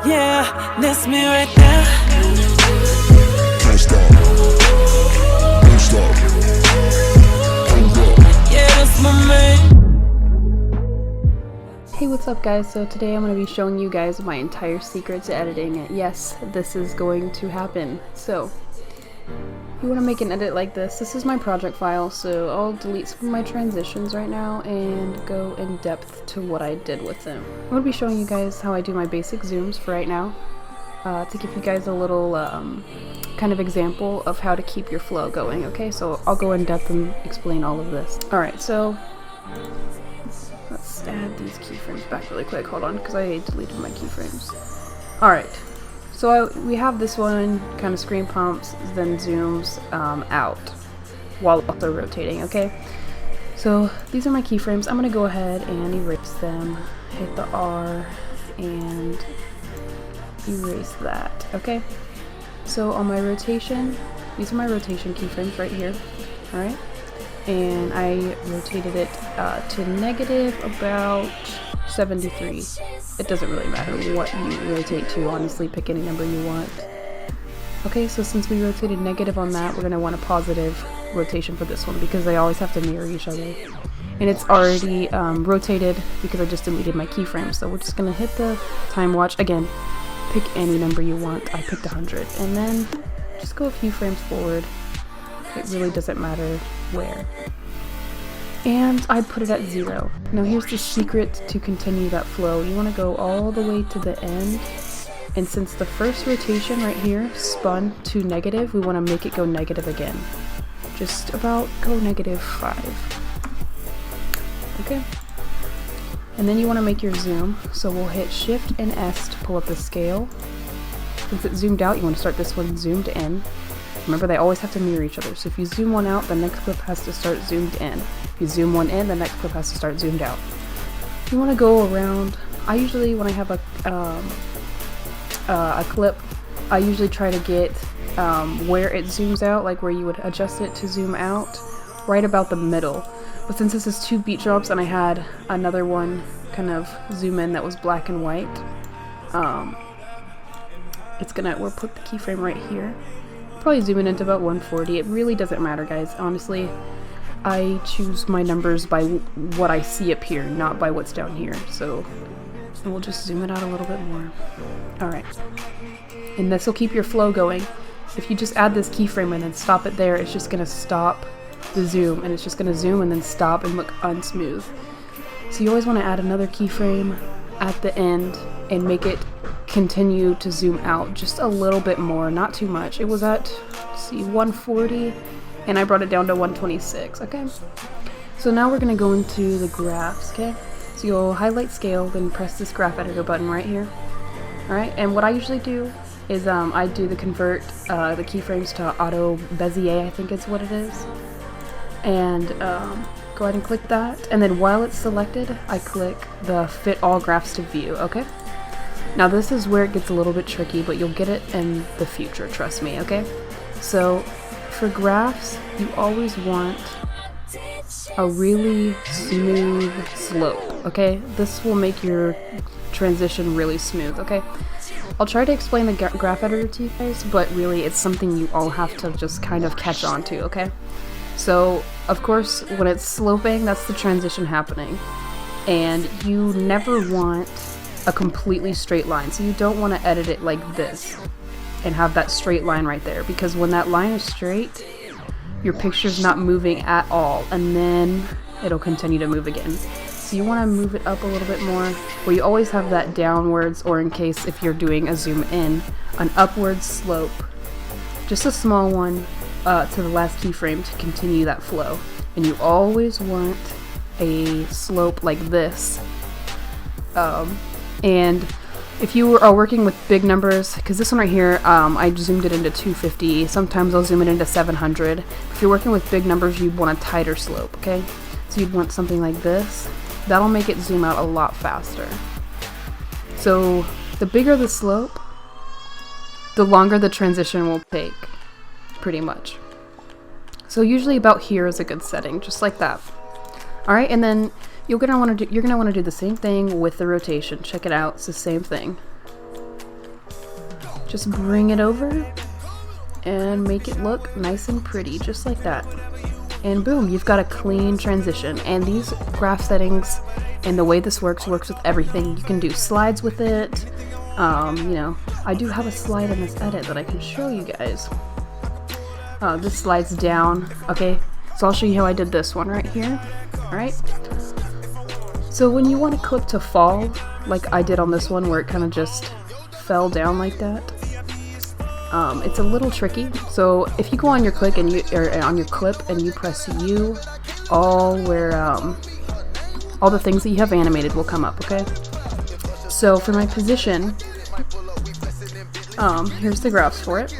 Yeah, that's me right there. Can't stop. Don't stop. Hold up. Yeah, that's my man. Hey, what's up guys? So today I'm going to be showing you guys my entire secret to editing it. Yes, this is going to happen. So, you want to make an edit like this. This is my project file, so I'll delete some of my transitions right now and go in depth to what I did with them. I'm going to be showing you guys how I do my basic zooms for right now, to give you guys a little kind of example of how to keep your flow going, okay? So I'll go in depth and explain all of this. Alright, so let's add these keyframes back really quick. Hold on, because I deleted my keyframes. Alright, so we have this one, kind of screen pumps, then zooms out while also rotating, okay? So these are my keyframes. I'm going to go ahead and erase them, hit the R, and erase that, okay? So on my rotation, these are my rotation keyframes right here, alright? And I rotated it to negative about 73. It doesn't really matter what you rotate to, honestly, pick any number you want. Okay, so since we rotated negative on that, we're going to want a positive rotation for this one because they always have to mirror each other. And it's already rotated because I just deleted my keyframe, so we're just going to hit the time watch. Again, pick any number you want. I picked 100. And then just go a few frames forward. It really doesn't matter where. And I put it at 0. Now here's the secret to continue that flow. You want to go all the way to the end, and since the first rotation right here spun to negative, we want to make it go negative again. Just about go -5. Okay? And then you want to make your zoom, so we'll hit Shift and S to pull up the scale. Since it zoomed out, you want to start this one zoomed in. Remember, they always have to mirror each other, so if you zoom one out, the next clip has to start zoomed in. If you zoom one in, the next clip has to start zoomed out. You want to go around. I usually, when I have a clip, I usually try to get where it zooms out, like where you would adjust it to zoom out, right about the middle. But since this is 2 beat drops and I had another one kind of zoom in that was black and white, we'll put the keyframe right here. Probably zoom in into about 140. It really doesn't matter, guys. Honestly, I choose my numbers by what I see up here, not by what's down here. So we'll just zoom it out a little bit more. Alright. And this will keep your flow going. If you just add this keyframe and then stop it there, it's just going to stop the zoom, and it's just going to zoom and then stop and look unsmooth. So you always want to add another keyframe at the end and make it continue to zoom out just a little bit more, not too much. It was at, let's see, 140, and I brought it down to 126, okay? So now we're going to go into the graphs, okay? So you'll highlight scale, then press this graph editor button right here. Alright, and what I usually do is I do the convert the keyframes to auto Bezier, I think is what it is. And go ahead and click that, and then while it's selected, I click the fit all graphs to view, okay? Now this is where it gets a little bit tricky, but you'll get it in the future, trust me, okay? So for graphs, you always want a really smooth slope, okay? This will make your transition really smooth, okay? I'll try to explain the graph editor to you guys, but really it's something you all have to just kind of catch on to, okay? So, of course, when it's sloping, that's the transition happening. And you never want a completely straight line, so you don't want to edit it like this and have that straight line right there, because when that line is straight, your picture's not moving at all, and then it'll continue to move again. So you want to move it up a little bit more, where you always have that downwards, or in case if you're doing a zoom in, an upward slope, just a small one to the last keyframe to continue that flow. And you always want a slope like this. And if you are working with big numbers, because this one right here, I zoomed it into 250, sometimes I'll zoom it into 700. If you're working with big numbers, you'd want a tighter slope, okay? So you'd want something like this. That'll make it zoom out a lot faster. So the bigger the slope, the longer the transition will take, pretty much. So usually about here is a good setting, just like that. All right, and then you're gonna want to do the same thing with the rotation. Check it out. It's the same thing. Just bring it over and make it look nice and pretty, just like that. And boom, you've got a clean transition. And these graph settings and the way this works with everything. You can do slides with it. You know, I do have a slide in this edit that I can show you guys. This slides down. Okay, so I'll show you how I did this one right here. Alright. So when you want a clip to fall, like I did on this one where it kind of just fell down like that, it's a little tricky. So if you go on your clip and you press U, all the things that you have animated will come up, okay? So for my position, here's the graphs for it.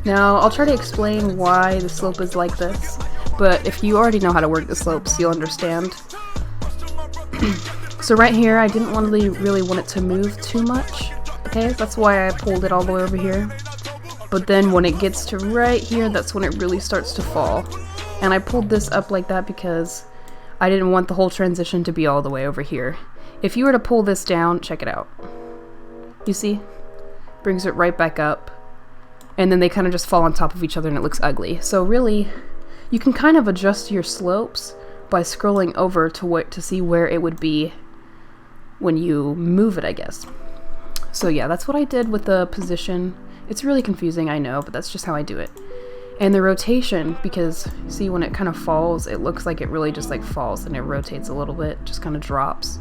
Now I'll try to explain why the slope is like this, but if you already know how to work the slopes, you'll understand. So right here, I didn't really want it to move too much, okay? That's why I pulled it all the way over here. But then when it gets to right here, that's when it really starts to fall. And I pulled this up like that because I didn't want the whole transition to be all the way over here. If you were to pull this down, check it out. You see? Brings it right back up. And then they kind of just fall on top of each other and it looks ugly. So really, you can kind of adjust your slopes by scrolling over to see where it would be when you move it, I guess. So yeah, that's what I did with the position. It's really confusing, I know, but that's just how I do it. And the rotation, because see when it kind of falls, it looks like it really just like falls and it rotates a little bit, just kind of drops.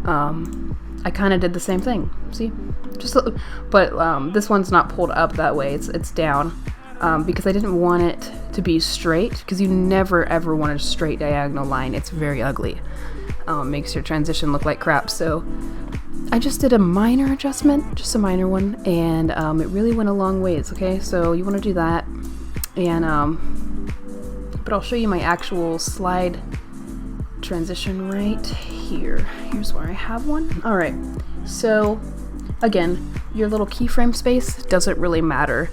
I kind of did the same thing, see? But this one's not pulled up that way, it's down. Because I didn't want it to be straight, because you never ever want a straight diagonal line. It's very ugly. Makes your transition look like crap. So I just did a minor adjustment, just a minor one, and it really went a long ways, okay? So you want to do that, and but I'll show you my actual slide transition right here. Here's where I have one. All right, so again, your little keyframe space doesn't really matter.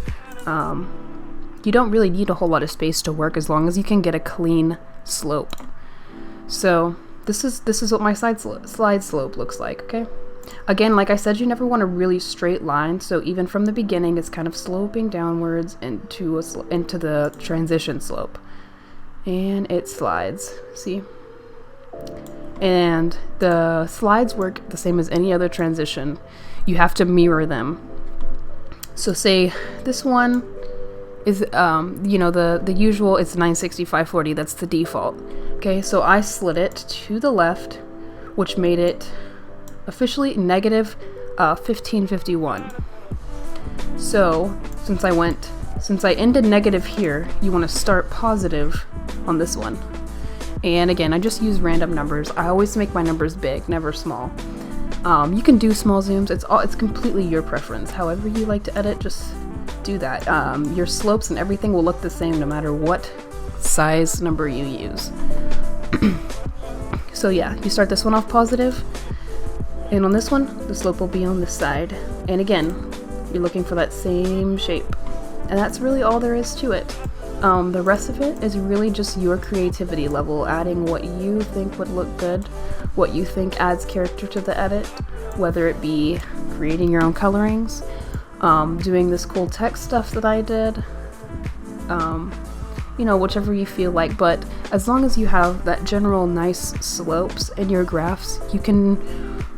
You don't really need a whole lot of space to work as long as you can get a clean slope. So this is what my slide slope looks like, okay? Again, like I said, you never want a really straight line, so even from the beginning it's kind of sloping downwards into the transition slope. And it slides, see? And the slides work the same as any other transition. You have to mirror them. So say this one is, you know, the usual, it's 960/540, that's the default. Okay, so I slid it to the left, which made it officially negative 1551. So since I ended negative here, you want to start positive on this one. And again, I just use random numbers. I always make my numbers big, never small. You can do small zooms. It's completely your preference. However you like to edit, just do that. Your slopes and everything will look the same no matter what size number you use. So yeah, you start this one off positive, and on this one, the slope will be on this side. And again, you're looking for that same shape. And that's really all there is to it. The rest of it is really just your creativity level, adding what you think would look good, what you think adds character to the edit, whether it be creating your own colorings, doing this cool text stuff that I did, you know, whichever you feel like. But as long as you have that general nice slopes in your graphs, you can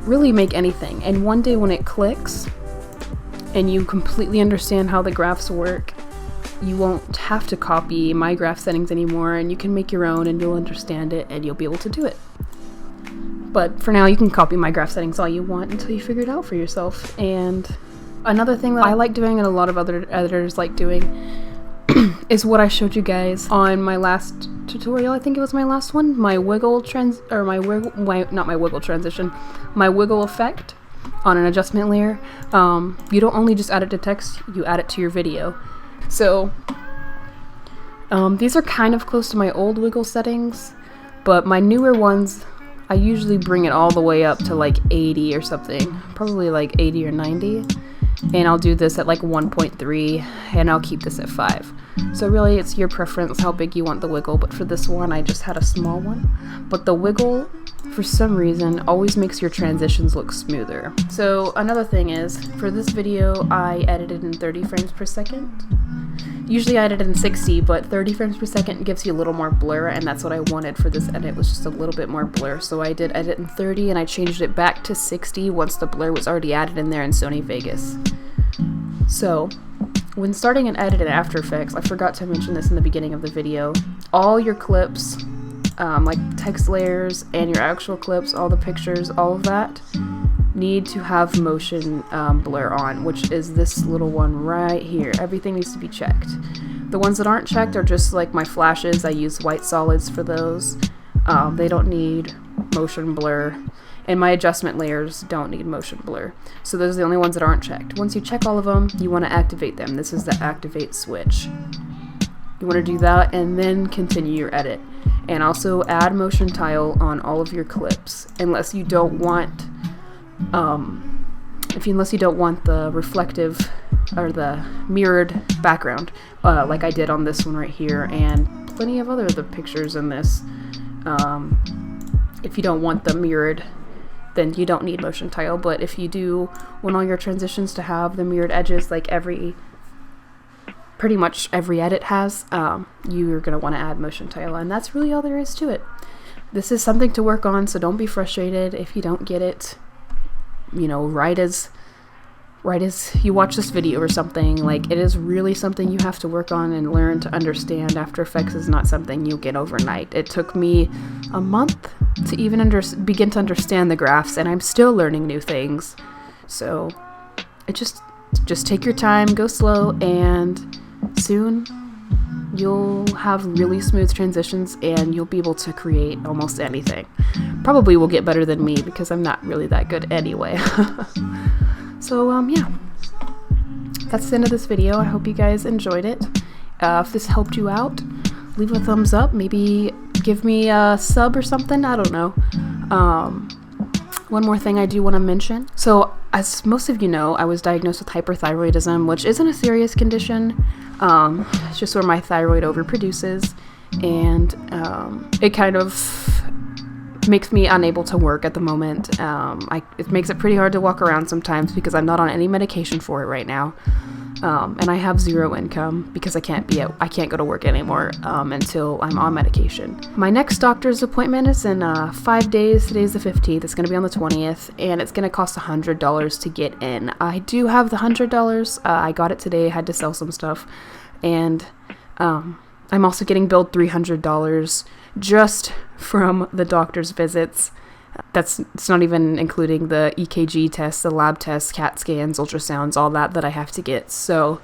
really make anything. And one day when it clicks and you completely understand how the graphs work, you won't have to copy my graph settings anymore, and you can make your own and you'll understand it and you'll be able to do it. But for now, you can copy my graph settings all you want until you figure it out for yourself. And another thing that I like doing and a lot of other editors like doing is what I showed you guys on my last tutorial. I think it was my last one, my wiggle effect on an adjustment layer. You don't only just add it to text, you add it to your video. So these are kind of close to my old wiggle settings, but my newer ones, I usually bring it all the way up to like 80 or something, probably like 80 or 90. and I'll do this at like 1.3, and I'll keep this at 5. So really it's your preference how big you want the wiggle, but for this one I just had a small one. But the wiggle, for some reason, always makes your transitions look smoother. So another thing is, for this video I edited in 30 frames per second. Usually I edit in 60, but 30 frames per second gives you a little more blur, and that's what I wanted for this edit, was just a little bit more blur. So I did edit in 30, and I changed it back to 60 once the blur was already added in there in Sony Vegas. So when starting an edit in After Effects, I forgot to mention this in the beginning of the video, all your clips, like text layers and your actual clips, all the pictures, all of that, need to have motion blur on, which is this little one right here. Everything needs to be checked. The ones that aren't checked are just like my flashes. I use white solids for those. They don't need motion blur, and my adjustment layers don't need motion blur. So those are the only ones that aren't checked. Once you check all of them, you want to activate them. This is the activate switch. You want to do that and then continue your edit. And also add motion tile on all of your clips, unless you don't want unless you don't want the reflective or the mirrored background, like I did on this one right here, and plenty of other pictures in this. If you don't want them mirrored, then you don't need motion tile. But if you do want all your transitions to have the mirrored edges, like pretty much every edit has, you're going to want to add motion tile, and that's really all there is to it. This is something to work on, so don't be frustrated if you don't get it, you know, right as you watch this video or something. Like, it is really something you have to work on and learn to understand. After Effects is not something you get overnight. It took me a month to even begin to understand the graphs, and I'm still learning new things. So it just take your time, go slow, and soon you'll have really smooth transitions and you'll be able to create almost anything. Probably will get better than me because I'm not really that good anyway. So yeah, that's the end of this video. I hope you guys enjoyed it. If this helped you out, leave a thumbs up, maybe give me a sub or something, I don't know. One more thing I do want to mention. So as most of you know, I was diagnosed with hyperthyroidism, which isn't a serious condition. It's just where my thyroid overproduces, and it kind of makes me unable to work at the moment. It makes it pretty hard to walk around sometimes because I'm not on any medication for it right now. And I have zero income because I can't go to work anymore until I'm on medication. My next doctor's appointment is in 5 days. Today's the 15th. It's going to be on the 20th, and it's going to cost $100 to get in. I do have the $100. I got it today. I had to sell some stuff, and I'm also getting billed $300 just from the doctor's visits. It's not even including the EKG tests, the lab tests, CAT scans, ultrasounds, all that I have to get. So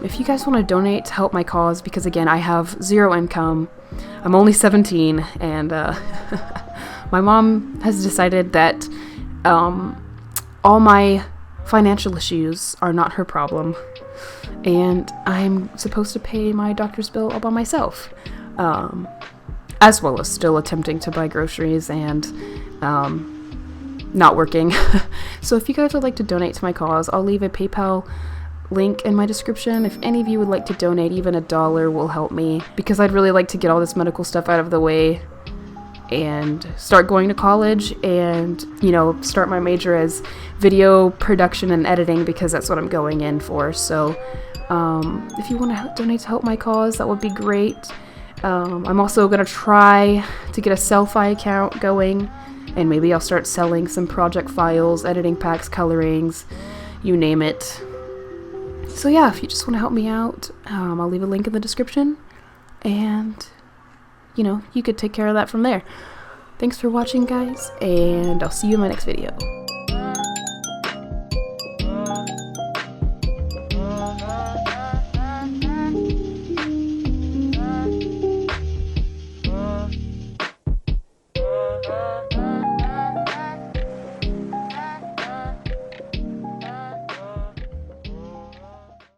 if you guys want to donate to help my cause, because again, I have zero income, I'm only 17, and my mom has decided that all my financial issues are not her problem, and I'm supposed to pay my doctor's bill all by myself. As well as still attempting to buy groceries and not working. So if you guys would like to donate to my cause, I'll leave a PayPal link in my description. If any of you would like to donate, even $1 will help me, because I'd really like to get all this medical stuff out of the way and start going to college and, you know, start my major as video production and editing, because that's what I'm going in for. So if you want to donate to help my cause, that would be great. I'm also going to try to get a Sellfy account going, and maybe I'll start selling some project files, editing packs, colorings, you name it. So yeah, if you just want to help me out, I'll leave a link in the description, and, you know, you could take care of that from there. Thanks for watching, guys, and I'll see you in my next video.